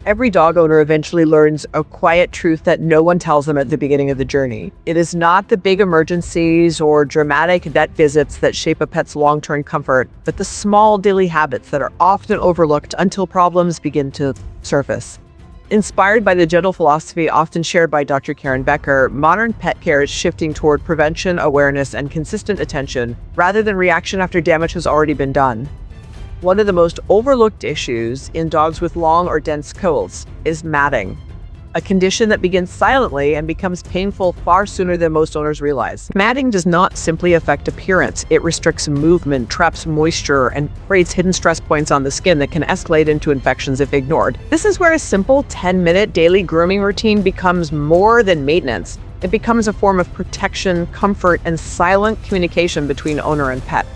Every dog owner eventually learns a quiet truth that no one tells them at the beginning of the journey. It is not the big emergencies or dramatic vet visits that shape a pet's long-term comfort, but the small daily habits that are often overlooked until problems begin to surface. Inspired by the gentle philosophy often shared by Dr. Karen Becker, modern pet care is shifting toward prevention, awareness, and consistent attention, rather than reaction after damage has already been done. One of the most overlooked issues in dogs with long or dense coats is matting, a condition that begins silently and becomes painful far sooner than most owners realize. Matting does not simply affect appearance. It restricts movement, traps moisture, and creates hidden stress points on the skin that can escalate into infections if ignored. This is where a simple 10-minute daily grooming routine becomes more than maintenance. It becomes a form of protection, comfort, and silent communication between owner and pet.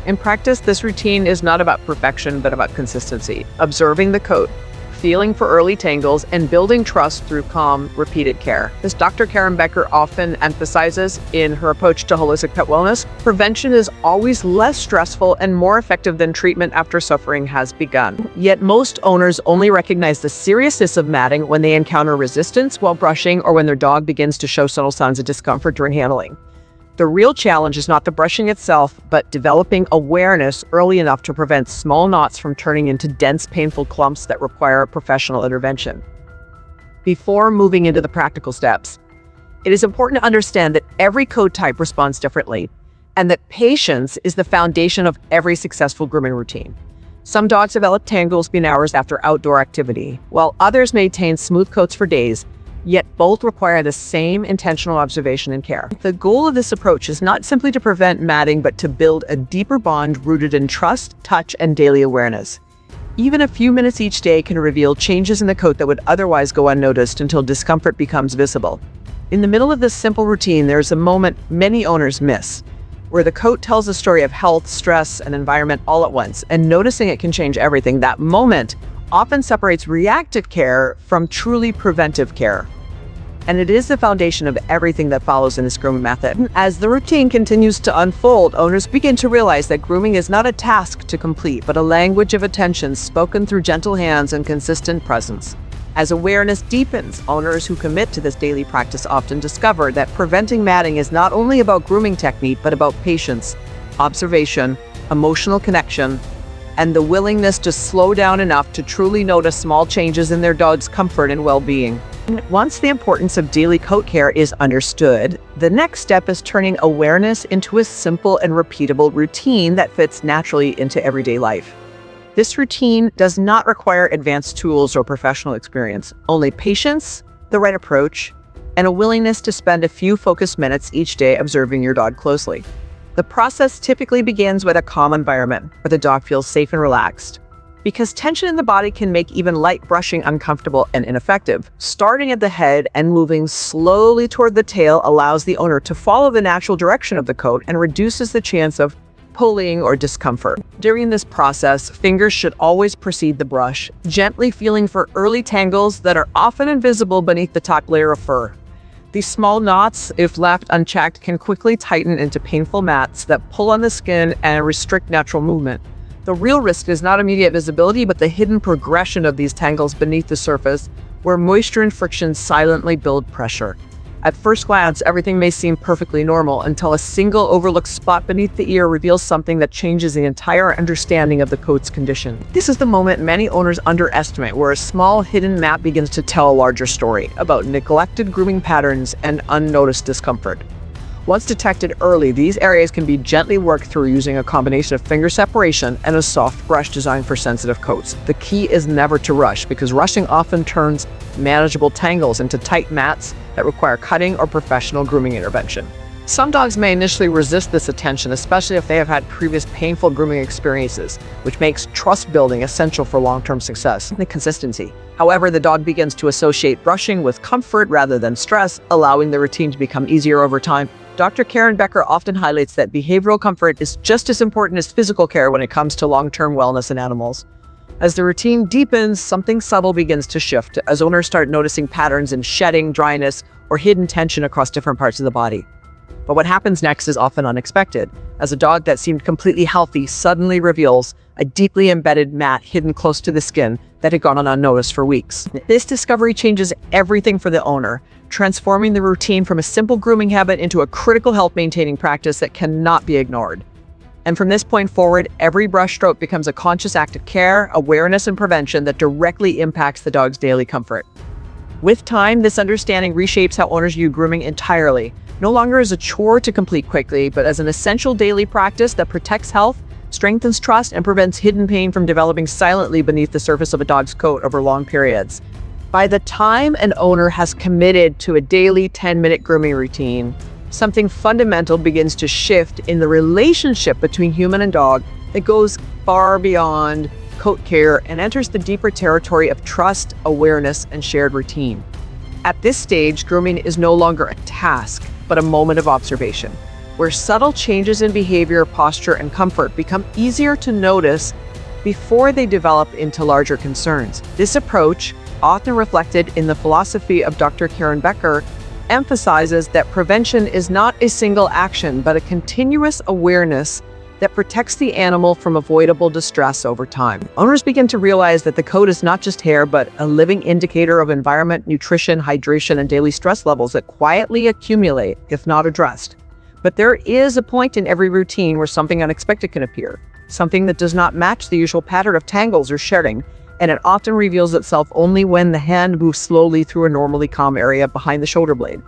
In practice, this routine is not about perfection, but about consistency. Observing the coat, feeling for early tangles, and building trust through calm, repeated care. As Dr. Karen Becker often emphasizes in her approach to holistic pet wellness, prevention is always less stressful and more effective than treatment after suffering has begun. Yet most owners only recognize the seriousness of matting when they encounter resistance while brushing or when their dog begins to show subtle signs of discomfort during handling. The real challenge is not the brushing itself, but developing awareness early enough to prevent small knots from turning into dense, painful clumps that require professional intervention. Before moving into the practical steps, it is important to understand that every coat type responds differently, and that patience is the foundation of every successful grooming routine. Some dogs develop tangles within hours after outdoor activity, while others maintain smooth coats for days, yet both require the same intentional observation and care. The goal of this approach is not simply to prevent matting, but to build a deeper bond rooted in trust, touch, and daily awareness. Even a few minutes each day can reveal changes in the coat that would otherwise go unnoticed until discomfort becomes visible. In the middle of this simple routine, there's a moment many owners miss, where the coat tells a story of health, stress, and environment all at once, and noticing it can change everything. That moment often separates reactive care from truly preventive care. And it is the foundation of everything that follows in this grooming method. As the routine continues to unfold, owners begin to realize that grooming is not a task to complete, but a language of attention spoken through gentle hands and consistent presence. As awareness deepens, owners who commit to this daily practice often discover that preventing matting is not only about grooming technique, but about patience, observation, emotional connection, and the willingness to slow down enough to truly notice small changes in their dog's comfort and well-being. Once the importance of daily coat care is understood, the next step is turning awareness into a simple and repeatable routine that fits naturally into everyday life. This routine does not require advanced tools or professional experience, only patience, the right approach, and a willingness to spend a few focused minutes each day observing your dog closely. The process typically begins with a calm environment where the dog feels safe and relaxed, because tension in the body can make even light brushing uncomfortable and ineffective. Starting at the head and moving slowly toward the tail allows the owner to follow the natural direction of the coat and reduces the chance of pulling or discomfort. During this process, fingers should always precede the brush, gently feeling for early tangles that are often invisible beneath the top layer of fur. These small knots, if left unchecked, can quickly tighten into painful mats that pull on the skin and restrict natural movement. The real risk is not immediate visibility, but the hidden progression of these tangles beneath the surface, where moisture and friction silently build pressure. At first glance, everything may seem perfectly normal until a single overlooked spot beneath the ear reveals something that changes the entire understanding of the coat's condition. This is the moment many owners underestimate, where a small hidden mat begins to tell a larger story about neglected grooming patterns and unnoticed discomfort. Once detected early, these areas can be gently worked through using a combination of finger separation and a soft brush designed for sensitive coats. The key is never to rush, because rushing often turns manageable tangles into tight mats that require cutting or professional grooming intervention. Some dogs may initially resist this attention, especially if they have had previous painful grooming experiences, which makes trust building essential for long-term success and consistency. However, the dog begins to associate brushing with comfort rather than stress, allowing the routine to become easier over time. Dr. Karen Becker often highlights that behavioral comfort is just as important as physical care when it comes to long-term wellness in animals. As the routine deepens, something subtle begins to shift as owners start noticing patterns in shedding, dryness, or hidden tension across different parts of the body. But what happens next is often unexpected, as a dog that seemed completely healthy suddenly reveals a deeply embedded mat hidden close to the skin that had gone unnoticed for weeks. This discovery changes everything for the owner, transforming the routine from a simple grooming habit into a critical health-maintaining practice that cannot be ignored. And from this point forward, every brushstroke becomes a conscious act of care, awareness, and prevention that directly impacts the dog's daily comfort. With time, this understanding reshapes how owners view grooming entirely, no longer as a chore to complete quickly, but as an essential daily practice that protects health, strengthens trust, and prevents hidden pain from developing silently beneath the surface of a dog's coat over long periods. By the time an owner has committed to a daily 10-minute grooming routine, something fundamental begins to shift in the relationship between human and dog that goes far beyond coat care and enters the deeper territory of trust, awareness, and shared routine. At this stage, grooming is no longer a task, but a moment of observation, where subtle changes in behavior, posture, and comfort become easier to notice before they develop into larger concerns. This approach, often reflected in the philosophy of Dr. Karen Becker, emphasizes that prevention is not a single action, but a continuous awareness that protects the animal from avoidable distress over time. Owners begin to realize that the coat is not just hair, but a living indicator of environment, nutrition, hydration, and daily stress levels that quietly accumulate if not addressed. But there is a point in every routine where something unexpected can appear, something that does not match the usual pattern of tangles or shedding, and it often reveals itself only when the hand moves slowly through a normally calm area behind the shoulder blade.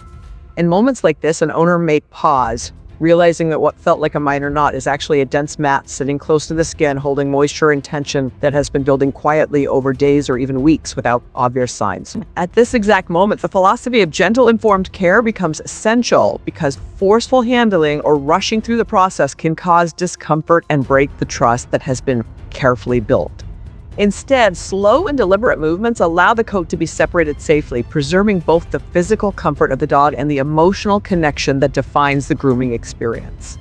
In moments like this, an owner may pause, realizing that what felt like a minor knot is actually a dense mat sitting close to the skin, holding moisture and tension that has been building quietly over days or even weeks without obvious signs. At this exact moment, the philosophy of gentle, informed care becomes essential because forceful handling or rushing through the process can cause discomfort and break the trust that has been carefully built. Instead, slow and deliberate movements allow the coat to be separated safely, preserving both the physical comfort of the dog and the emotional connection that defines the grooming experience.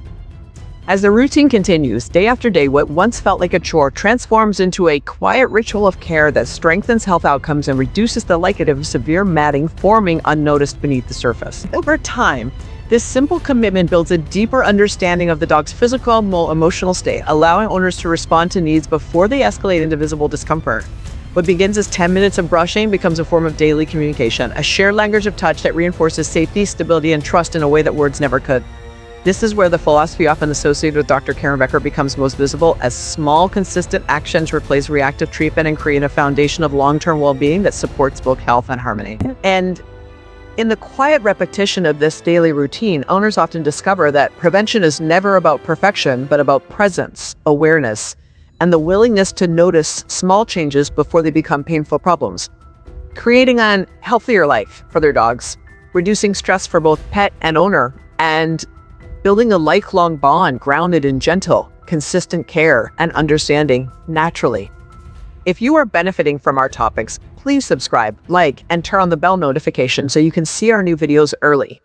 As the routine continues, day after day, what once felt like a chore transforms into a quiet ritual of care that strengthens health outcomes and reduces the likelihood of severe matting forming unnoticed beneath the surface. Over time, this simple commitment builds a deeper understanding of the dog's physical and emotional state, allowing owners to respond to needs before they escalate into visible discomfort. What begins as 10 minutes of brushing becomes a form of daily communication, a shared language of touch that reinforces safety, stability, and trust in a way that words never could. This is where the philosophy often associated with Dr. Karen Becker becomes most visible, as small, consistent actions replace reactive treatment and create a foundation of long-term well-being that supports both health and harmony. And in the quiet repetition of this daily routine, owners often discover that prevention is never about perfection, but about presence, awareness, and the willingness to notice small changes before they become painful problems, creating a healthier life for their dogs, reducing stress for both pet and owner, and building a lifelong bond grounded in gentle, consistent care and understanding naturally. If you are benefiting from our topics, please subscribe, like, and turn on the bell notification so you can see our new videos early.